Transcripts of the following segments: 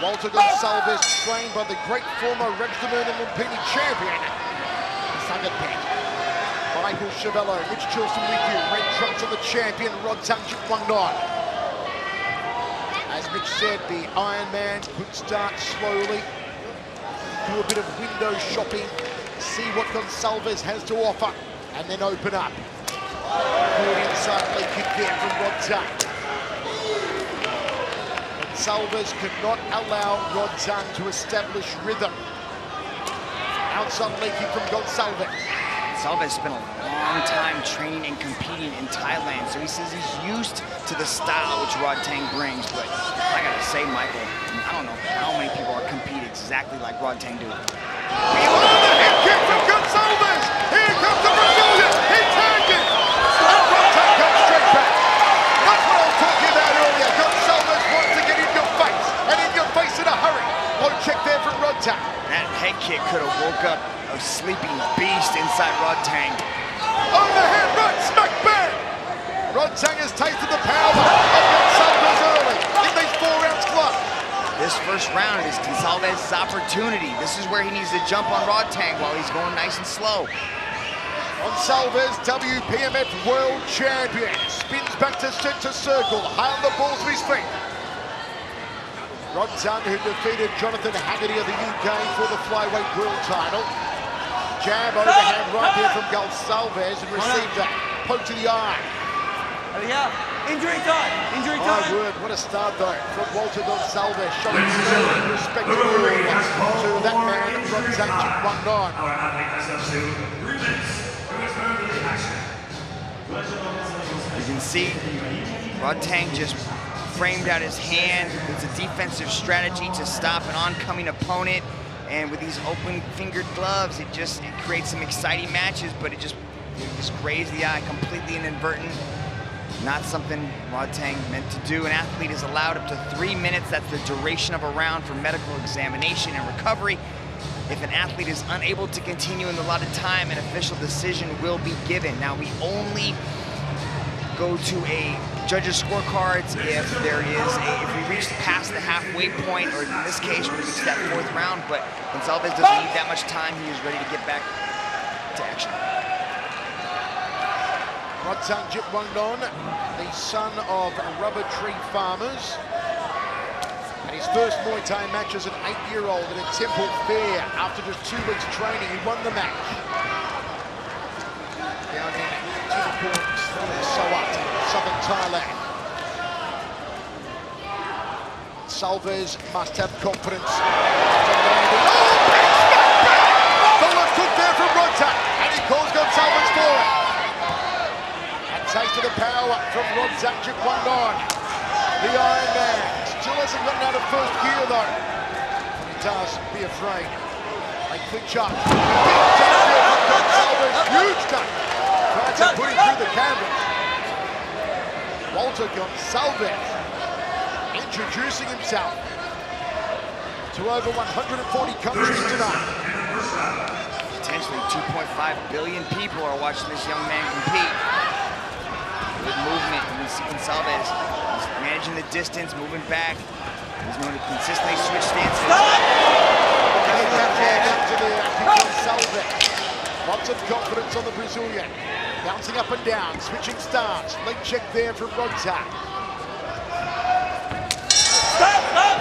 Walter Gonçalves, trained by the great former Regiment and Lumpini champion, Sagapet. Michael Chavello, Mitch Chilson with you. Red trunks on the champion, Rodtang Jitwangnon. As Mitch said, the Iron Man could start slowly, do a bit of window shopping, see what Gonçalves has to offer, and then open up. Good inside leg kick there from Rodtang. Gonçalves cannot allow Rodtang to establish rhythm. Outside leg kick from Gonçalves. Gonçalves spent a long time training and competing in Thailand, so he says he's used to the style which Rodtang brings. But I gotta say, Michael, I don't know how many people are competing exactly like Rodtang do. Head kick from Gonçalves! Here comes the Brazilian! He turned it! And Rodtang comes straight back. That's what I was talking about earlier. Gonçalves wants to get in your face, and in your face in a hurry. Low check there from Rodtang. That head kick could have woke up a sleeping beast inside Rodtang. Overhand right, smack bang! Rodtang has tasted the power of Gonçalves early in these 4 rounds club. This first round is Gonçalves' opportunity. This is where he needs to jump on Rodtang while he's going nice and slow. Gonçalves, WPMF World Champion, spins back to center circle, high on the balls of his feet. Rodtang, who defeated Jonathan Haggerty of the UK for the flyweight world title. Jab overhand right there from Gonçalves and received a poke to the eye. Injury time! Injury time! My word, what a start though from Walter Gonçalves, showing no respect to that man, Rodtang Jitwangnon. You can see Rodtang just framed out his hand. It's a defensive strategy to stop an oncoming opponent. And with these open-fingered gloves, it creates some exciting matches, but it just grazed the eye completely inadvertent. Not something Rodtang meant to do. An athlete is allowed up to 3 minutes. That's the duration of a round for medical examination and recovery. If an athlete is unable to continue in the allotted time, an official decision will be given. Now, we only go to a judges' scorecards if if we reach past the halfway point, or in this case, we reach that 4th round. But Gonçalves doesn't need that much time. He is ready to get back to action. Rodtang Jitwangnon, the son of rubber tree farmers. And his first Muay Thai match as an 8-year-old at a Temple Fair. After just 2 weeks of training, he won the match. Down in Timport, Sawat, southern Thailand. Gonçalves must have confidence. The left hook there from Rodtang, and he calls Gonçalves for it. Taste of the power from Rodtang Jitwangnon. The Iron Man still hasn't gotten out of first gear though. He does, be afraid. They clinch up. Big jump there from Gonçalves, huge cut. Tries to put him through the canvas. Walter Gonçalves introducing himself to over 140 countries tonight. Potentially 2.5 billion people are watching this young man compete. With movement, and we see Gonçalves, he's managing the distance, moving back. He's going to consistently switch stances. Lots of confidence on the Brazilian. Bouncing up and down, switching stance. Leg check there from Rodtang.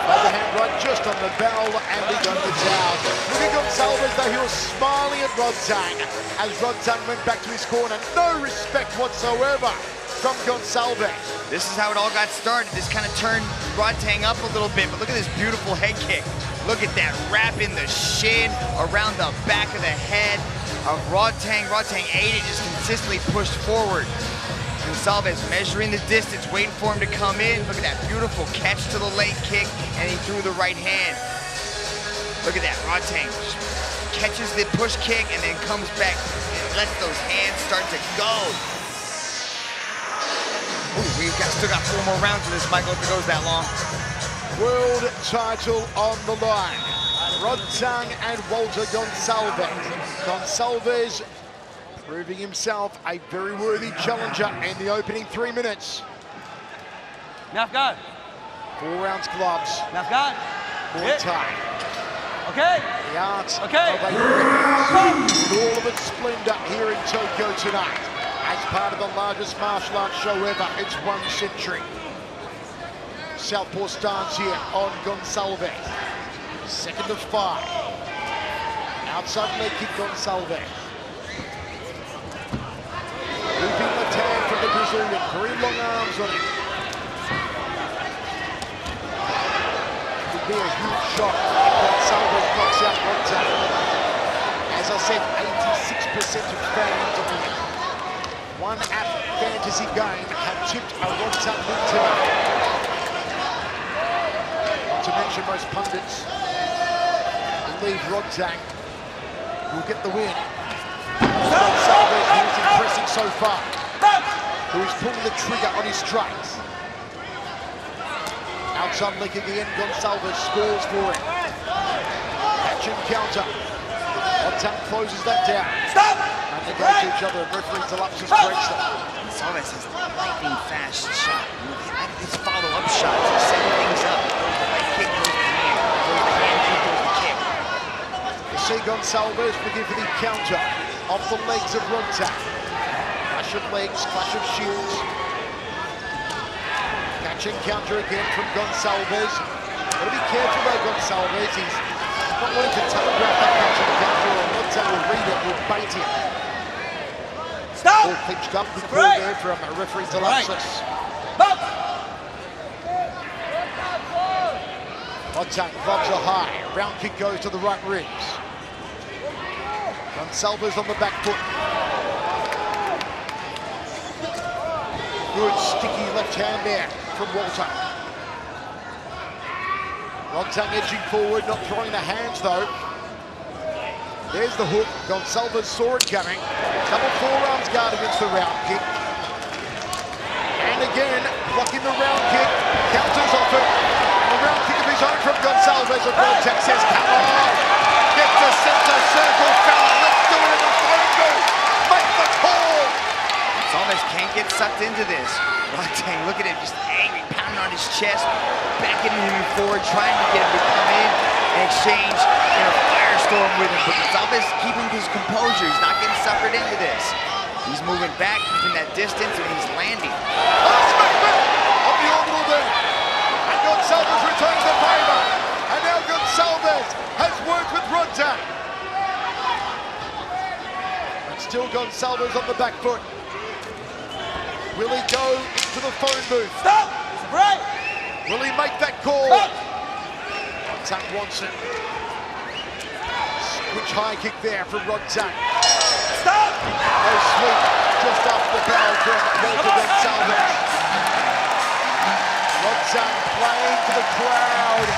Overhand right just on the bell, and he got the towel. Look at Gonçalves though, he was smiling at Rodtang as Rodtang went back to his corner. No respect whatsoever from Gonçalves. This is how it all got started. This kind of turned Rodtang up a little bit, but look at this beautiful head kick. Look at that wrap in the shin, around the back of the head of Rodtang. Rodtang ate it, just consistently pushed forward. Gonçalves measuring the distance, waiting for him to come in. Look at that beautiful catch to the leg kick, and he threw the right hand. Look at that, Rodtang catches the push kick and then comes back and lets those hands start to go. Ooh, we've still got 4 more rounds of this, Michael, if it goes that long. World title on the line. Rodtang and Walter Gonçalves. Gonçalves proving himself a very worthy challenger in the opening 3 minutes. Now go. 4 rounds gloves. Now go. Muay Thai. Okay. The art Okay. of a with all of its splendor here in Tokyo tonight. As part of the largest martial arts show ever, it's 1 century. Southpaw stance here on Gonçalves. 2nd of 5. Outside leg kick Gonçalves. Looping the tag from the Brazilian. Very long arms on it. Would be a huge shock if Gonçalves knocks out Rodtang. As I said, 86% of fans of the one-app fantasy game have tipped a Rodtang win tonight. Not to mention most pundits believe Rodtang will get the win. Gonçalves, who is impressing so far, who is pulling the trigger on his strikes. Outside leg again, Gonçalves scores for him. Catch and counter. Rodtang closes that down. Stop! And they go to each other, and referee Delapsis breaks them. Gonçalves has a lightning fast shot. His follow-up shots, he's setting things up. The leg kick goes to the hand, goes the hand, goes the kick. You see Gonçalves looking for the counter off the legs of Rodtang. Clash of legs, clash of shields. Catch and counter again from Gonçalves. Got to be careful though, Gonçalves. He's not wanting to telegraph that catch and counter, or Rodtang will read it, will bait him. Stop! All pitched up, good ball there from referee Delapsis. Rodtang gloves are high. Round kick goes to the right ribs. Gonçalves on the back foot. Good sticky left hand there from Walter. Rodtang edging forward, not throwing the hands though. There's the hook. Gonçalves saw it coming. Double forearms guard against the round kick. And again, blocking the round kick. Counters off it. And a round kick of his own from Gonçalves. And Rodtang says, come on. Get to center circle, fella. Let's do it in the phone booth. Make the call. Gonçalves can't get sucked into this. Rodtang, look at him, just angry, pounding on his chest, backing him forward, trying to get him to come in and exchange a firestorm with him. But Gonçalves keeping his composure. He's not getting suckered into this. He's moving back, keeping that distance, and he's landing. On the orbital there. And Gonçalves returns the favor. And now Gonçalves has worked with Rodtang. And still Gonçalves on the back foot. Will he go to the phone booth? Stop! Right! Will he make that call? Rodtang wants it. Switch high kick there from Rodtang. Stop! No sweep, just off the bell from Walter Gonçalves. Rodtang playing to the crowd.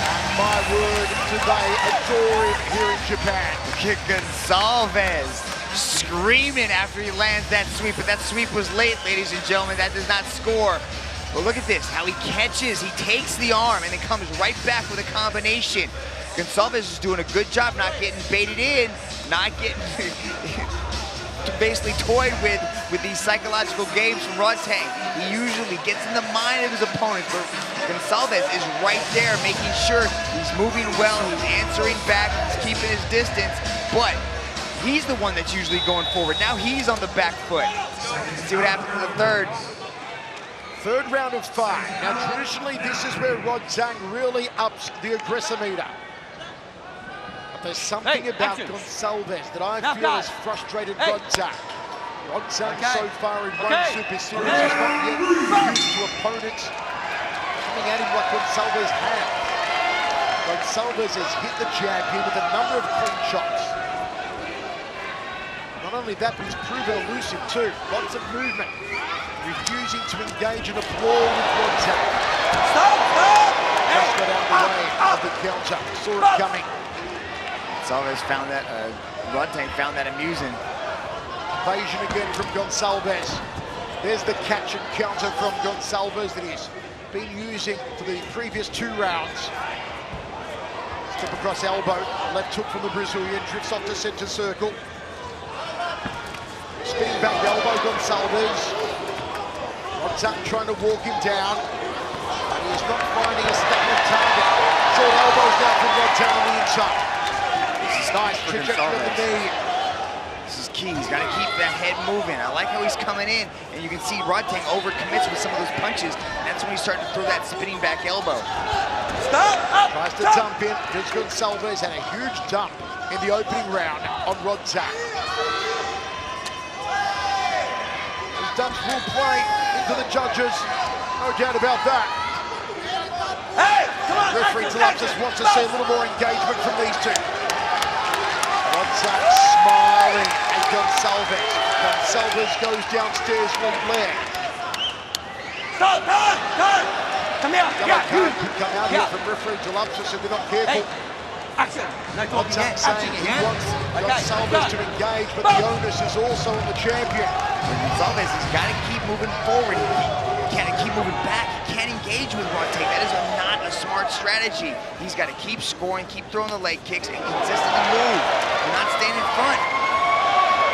And my word, do they adore him here in Japan. Look at Gonçalves screaming after he lands that sweep, but that sweep was late, ladies and gentlemen. That does not score. But look at this, how he catches, he takes the arm and then comes right back with a combination. Gonçalves is doing a good job not getting baited in, not getting basically toyed with these psychological games from Rodtang. He usually gets in the mind of his opponent, but Gonçalves is right there making sure he's moving well, he's answering back, he's keeping his distance, but he's the one that's usually going forward. Now he's on the back foot. Let's see what happens in the third. Third round of 5. Now traditionally this is where Rodtang really ups the aggressimeter. But there's something about Gonçalves that I feel has frustrated Rodtang. Rodtang so far in one Super Series is not yet used to opponents coming at him like Gonçalves has. Gonçalves has hit the jab here with a number of clean shots. Not only that, but he's proven elusive too. Lots of movement. Refusing to engage in a brawl with Rodtang. Stop! Stop! Just got out of the way of the counter. Saw it coming. Gonçalves found that, Rodtang found that amusing. Evasion again from Gonçalves. There's the catch and counter from Gonçalves that he's been using for the previous 2 rounds. Step across elbow. Left hook from the Brazilian. Drifts off to center circle. Spinning back elbow, Gonçalves. Rodtang trying to walk him down, but he's not finding a stagnant target. Rodtang on the inside. This is Nice for trajectory of the Gonçalves. knee. This is key. He's got to keep that head moving. I like how he's coming in, and you can see Rodtang overcommits with some of those punches. And that's when he started to throw that spinning back elbow. Stop! Up! Tries to dump in. Gonçalves had a huge dump in the opening round on Rodtang. These dumps will play into the judges. No doubt about that. Hey! Come on! Referee Gonçalves wants to see a little more engagement from these two. Rodtang smiling at Gonçalves. Gonçalves goes downstairs with leg. Stop! Time! Come here! Yellow card could come out here from referee Gonçalves if they're not careful. Hey! Action! No talking Rodtang yet. saying he wants Gonçalves to engage, but the onus is also on the champion. Gonçalves has got to keep moving forward. He can't keep moving back. He can't engage with Rodtang. That is not a smart strategy. He's got to keep scoring, keep throwing the leg kicks, and consistently move. And not staying in front.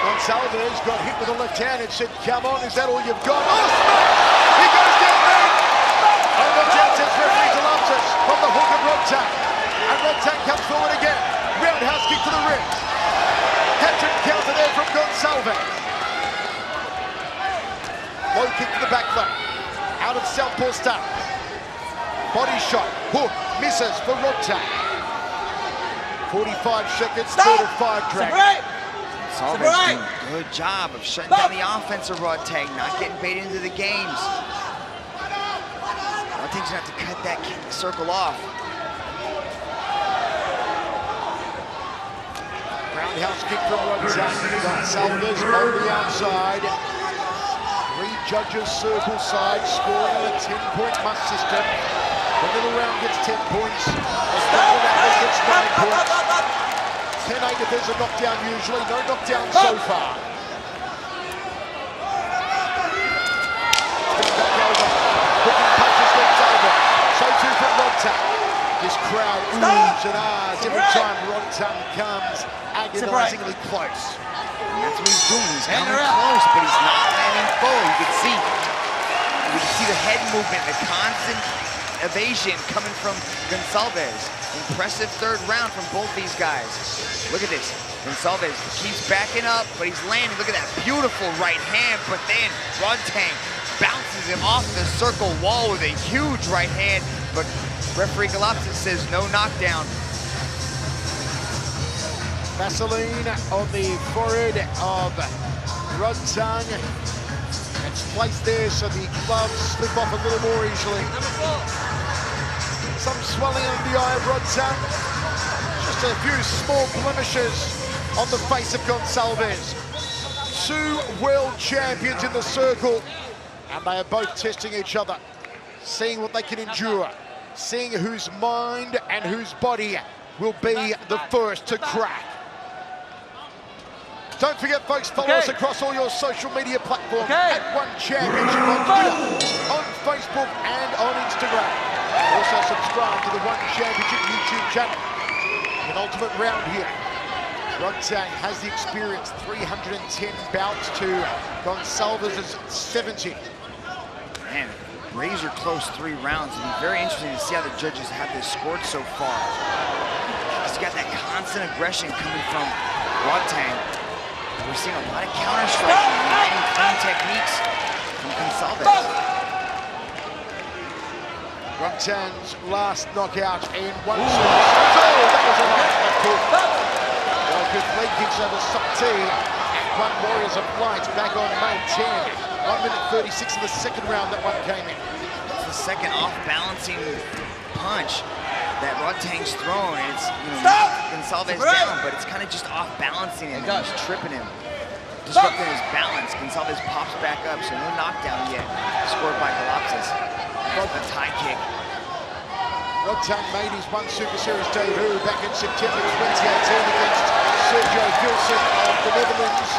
Gonçalves got hit with a left hand and said, "Come on, is that all you've got?" Oh, smash! He goes down there. On the down says referee Gonçalves from the hook of Rodtang. And Rodtang comes forward again. Roundhouse kick to the ribs. Hat-trick counter there from Gonçalves. Low kick to the back leg. Out of southpaw stance. Body shot. Hook. Misses for Rodtang. 45 seconds, third of 5 drag. Gonçalves doing a good job of shutting down the offense of Rodtang, not getting baited into the games. Rodtang's gonna have to cut that circle off. Roundhouse kick from Rodtang. Gonçalves on the outside. 3 judges circle side, scoring on a 10-point must system. The middle round gets 10 points. The second round gets 9 points. 10-8 if there's a knockdown usually. No knockdown so far. Back over. Hooking punches Gonçalves. So too from Rodtang. This crowd oohs and ahs every time Rodtang comes agonizingly close. And that's what he's doing. He's coming close, but he's not landing full. You can see the head movement, the constant evasion coming from Gonçalves. Impressive third round from both these guys. Look at this. Gonçalves keeps backing up, but he's landing. Look at that beautiful right hand, but then Rodtang bounces him off the circle wall with a huge right hand, but referee Gonçalves says no knockdown. Vaseline on the forehead of Rodtang. It's placed there so the gloves slip off a little more easily. Some swelling on the eye of Rodtang. Just a few small blemishes on the face of Gonçalves. 2 world champions in the circle, and they are both testing each other, seeing what they can endure, seeing whose mind and whose body will be the first to crack. Don't forget, folks, follow us across all your social media platforms at One Championship on Twitter, on Facebook, and on Instagram. Also subscribe to the One Championship YouTube channel. An ultimate round here. Rodtang has the experience, 310 bouts to Gonçalves' 70. Man, razor close 3 rounds. It'll be very interesting to see how the judges have this scored so far. He's got that constant aggression coming from Rodtang. We're seeing a lot of counter-striking and clean techniques from Gonçalves. Rodtang's last knockout in 1 service. Oh, that was a nice pull. Well, good leg kicks over Sokti and One Warriors of Light back on May 10. 1 minute 36 in the second round that one came in. It's the second off-balancing punch that Rodtang's thrown, and it's knocked Gonçalves down, but it's kind of just off-balancing him. He's tripping him, disrupting his balance. Gonçalves pops back up, so no knockdown yet. Scored by Gonçalves. A tie kick. Rodtang made his 1 Super Series debut back in September 2018 against Sergio Vilsen of the Netherlands.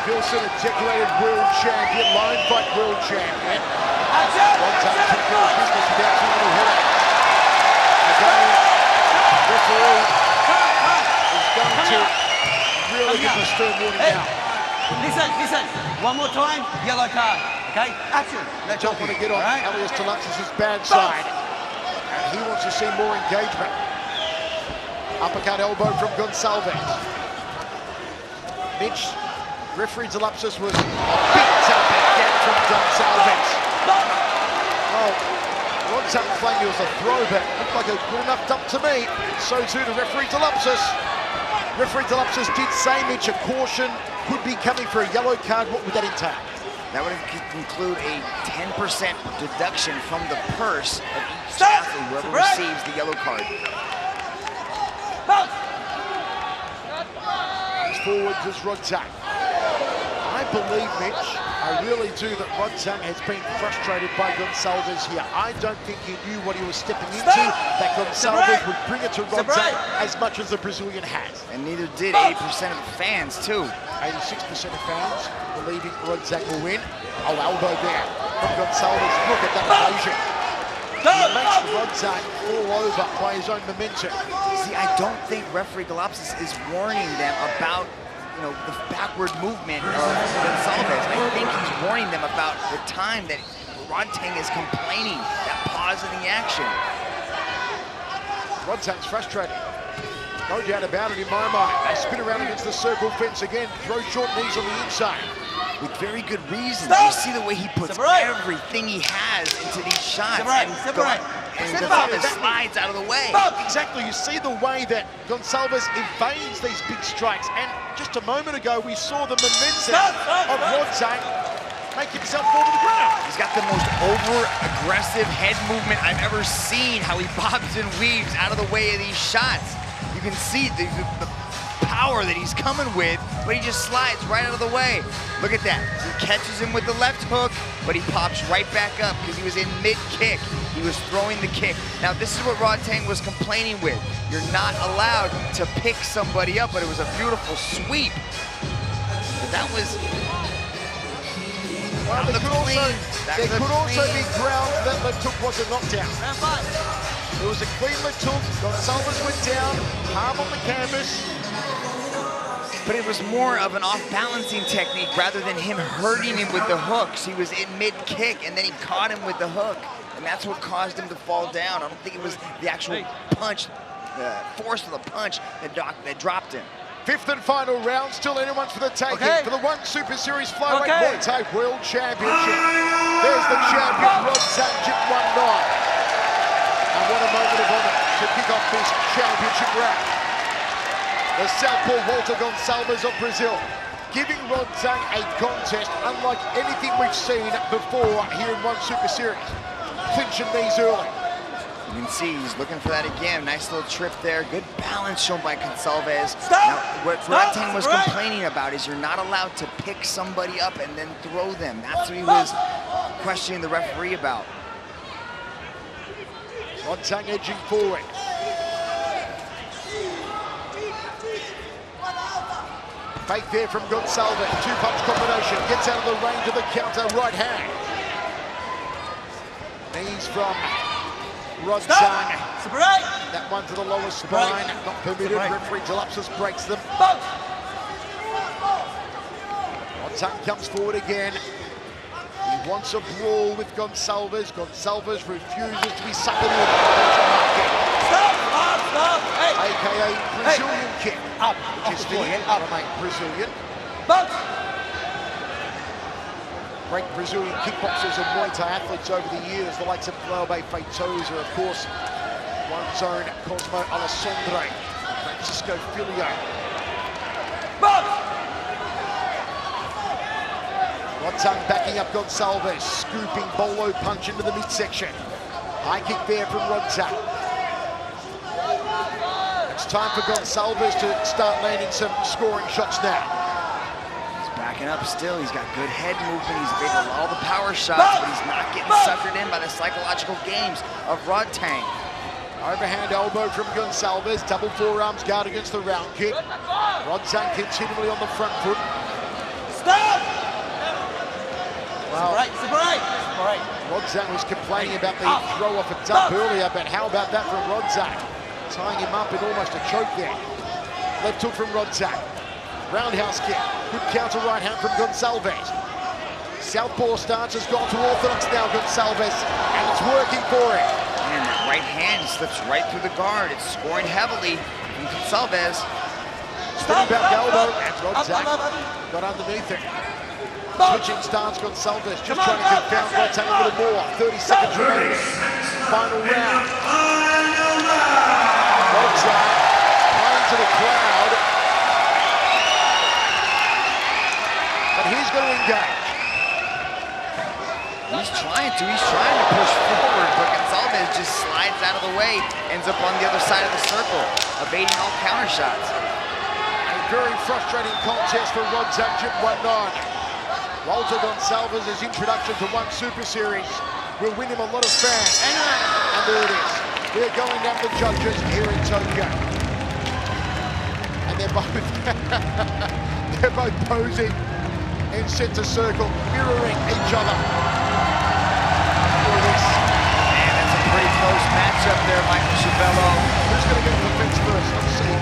Vilsen, a decorated world champion, line fight world champion. Rodtang took care of business without too many headaches. Again, referee is going to really give a stern warning now. Listen. One more time, yellow card. Okay? Action. They don't want to get on Elias Talux's bad side. And he wants to see more engagement. Uppercut elbow from Gonçalves. Mitch, referee Delupsis was a big tap again from Gonçalves. Well, Rodtang claimed it was a throw, but looked like a good enough dump to me. So too to referee Delupsis. Referee Delupsis did say, Mitch, a caution could be coming for a yellow card. What would that entail? That would include a 10% deduction from the purse of each athlete, whoever receives the yellow card. Forwards is Rodtang. I believe, Mitch, I really do, that Rodtang has been frustrated by Gonçalves here. I don't think he knew what he was stepping into, that Gonçalves would bring it to Rodtang as much as the Brazilian has. And neither did 80% of the fans, too. 86% of fans believing Rodtang will win. Oh, elbow there from Gonçalves. Look at that evasion. He makes Rodtang all over by his own momentum. See, I don't think referee Gonçalves is warning them about, you know, the backward movement of Gonçalves. I think he's warning them about the time that Rodtang is complaining, that pause in the action. Rodtang's frustrated. No doubt about it in my mind. They spin around against the circle fence again, throw short knees on the inside. With very good reason. You see the way he puts everything he has into these shots. And Gonçalves slides out of the way. Exactly, you see the way that Gonçalves evades these big strikes. And just a moment ago, we saw the momentum of Rodtang make himself fall to the ground. He's got the most over-aggressive head movement I've ever seen, how he bobs and weaves out of the way of these shots. You can see the power that he's coming with, but he just slides right out of the way. Look at that. He catches him with the left hook, but he pops right back up because he was in mid-kick. He was throwing the kick. Now, this is what Rodtang was complaining with. You're not allowed to pick somebody up, but it was a beautiful sweep. But that was... Well, there could also be ground that left hook was a knockdown. It was a clean left hook. Gonçalves went down, palm on the canvas. But it was more of an off-balancing technique rather than him hurting him with the hooks. He was in mid-kick, and then he caught him with the hook. And that's what caused him to fall down. I don't think it was the actual punch, the force of the punch that dropped him. Fifth and final round, still anyone's for the taking for the One Super Series Flyweight Muay Thai World Championship. There's the champion, Rodtang Jitwandong. And what a moment of honor to kick off this championship round. The southpaw Walter Gonçalves of Brazil, giving Rodtang a contest unlike anything we've seen before here in One Super Series. Clinching knees early. You can see he's looking for that again. Nice little trip there. Good balance shown by Gonçalves. Now, what Rodtang was complaining about is you're not allowed to pick somebody up and then throw them. That's what he was questioning the referee about. Rodtang edging forward. Fake there from Gonçalves. Two-punch combination. Gets out of the range of the counter. Right hand. Knees from Rodtang. That one to the lower spine. Not permitted. Referee Delupsis breaks them. Rodtang comes forward again. He wants a brawl with Gonçalves. Gonçalves refuses to be sucked into a market. AKA Brazilian kick. Which is fitting from a Brazilian. Great Brazilian kickboxers and Muay Thai athletes over the years, the likes of Cláudio Feitosa, of course, one's own Cosmo Alessandro, Francisco Filho. Rodtang backing up Gonçalves, scooping bolo punch into the midsection. High kick there from Rodtang. It's time for Gonçalves to start landing some scoring shots now. Backing up still, he's got good head movement, he's able to all the power shots, but he's not getting suckered in by the psychological games of Rodtang. Overhand elbow from Gonçalves, double forearms guard against the round kick. Rodtang continually on the front foot. Well, Rodtang was complaining about the throw off a dump earlier, but how about that from Rodtang? Tying him up in almost a choke there. Left hook from Rodtang. Roundhouse kick. Good counter right hand from Gonçalves. Southpaw stance has gone to orthodox now, Gonçalves, and it's working for him. Man, that right hand slips right through the guard. It's scoring heavily from Gonçalves. Spinning back elbow, and Rodtang got underneath it. Switching stance, Gonçalves just trying to confound Rodtang a little more. 30 seconds remaining. Final round. Rodtang playing to the crowd. But he's going to engage. He's trying to push forward, but Gonçalves just slides out of the way, ends up on the other side of the circle, evading all counter shots. A very frustrating contest for Rodtang Jip 19. Walter Gonçalves' introduction to One Super Series will win him a lot of fans. And there it is. We're going down the judges here in Tokyo. And they're both posing in center circle, mirroring each other. Man, that's a pretty close matchup there, Michael Chavello. Who's going to go to the fence first? Let's see.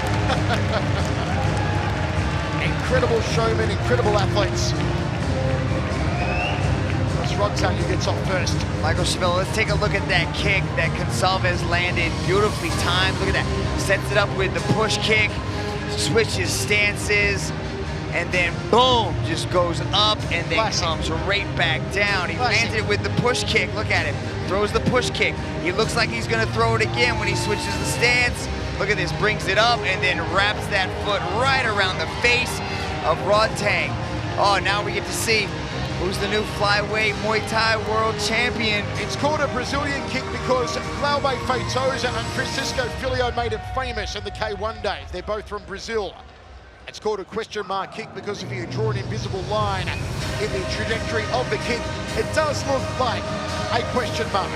Incredible showmen, incredible athletes. It's Rodtang who gets off first. Michael Chavello, let's take a look at that kick that Gonçalves landed. Beautifully timed. Look at that. Sets it up with the push kick, switches stances, and then boom, just goes up and then comes right back down. He landed it with the push kick. Look at him. Throws the push kick. He looks like he's going to throw it again when he switches the stance. Look at this. Brings it up and then wraps that foot right around the face of Rodtang. Oh, now we get to see who's the new flyweight Muay Thai world champion. It's called a Brazilian kick because Glauber Feitosa and Francisco Filho made it famous in the K1 days. They're both from Brazil. It's called a question mark kick because if you draw an invisible line in the trajectory of the kick, it does look like a question mark.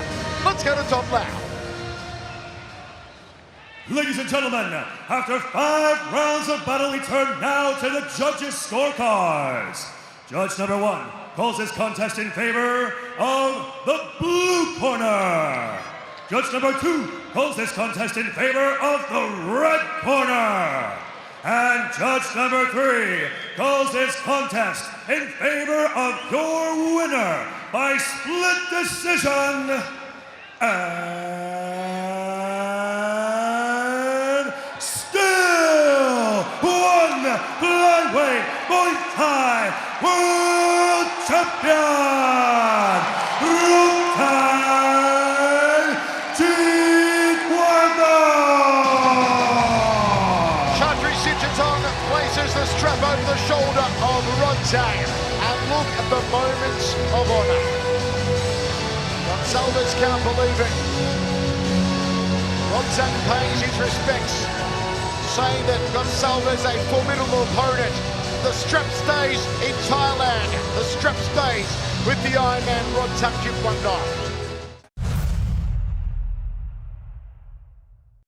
Let's go to Tom Lau. Ladies and gentlemen, after 5 rounds of battle, we turn now to the judges' scorecards. Judge number 1 calls this contest in favor of the blue corner. Judge number 2 calls this contest in favor of the red corner. And judge number 3 calls this contest in favor of your winner by split decision. And still one flyweight Muay Thai world champion, Rodtang places the strap over the shoulder of Rodtang, and look at the moments of honor. Gonçalves can't believe it. Rodtang pays his respects, saying that Gonçalves is a formidable opponent. The strap stays in Thailand. The strap stays with the Iron Man Rodtang Jip 19.